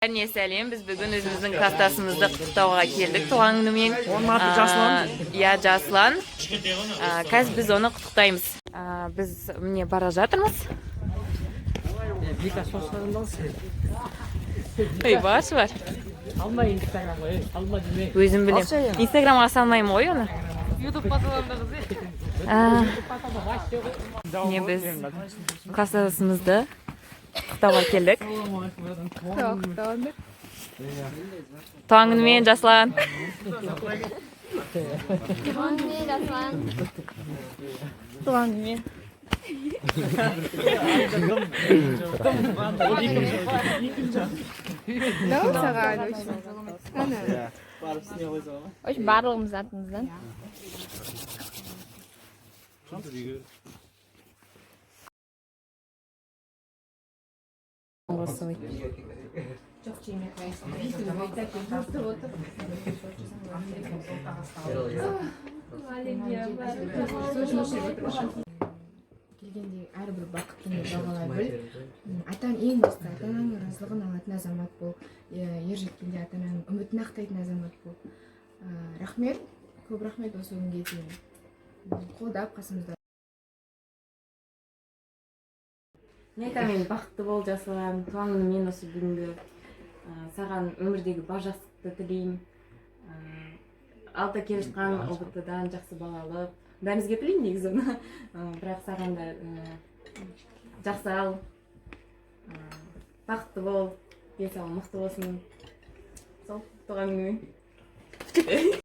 Әне сәлем, біз бүгін өзіміздің кластасымызды құттықтауға келдік туған күнімен. Оның аты Жаслан. Иә, Жаслан. Қазір біз оны құттықтаймыз. Біз міне бара жатырмыз. Баш бар. Алмай инстаграм ғой, алма деме. Өзім білем. Инстаграмға салмаймын ғой оны. Ютуб паталамды қызы. Міне біз кластасымызды құттықтауға келдік. Туған күнімен, Жаслан. Tuhan ini Daslan. Туған күнімен. Hoş bарлығымыз атымыздан. Келгенде әрбір бақыттың бағалай біл. Атан ең басты ата-ананың разылығын алатын азамат бол. Ер жеткенде ата-ананың үмітін ақтайтын азамат бол. Рахмет, көп рахмет осы күнге дейін. Қолдап қасымызда. Не айтамын, бақытты бол, Жаслан. Туған күнімен осы бүгінгі саған өмірдегі бар жақсылықты тілеймін. Алда келе жатқан ұбт-дан жақсы балалық. Бәрімізге тілеймін негізі оны. Бірақ саған да жақсы ал. Бақытты бол. Денсаулығың мықты болсын. Сол, туған күнімен.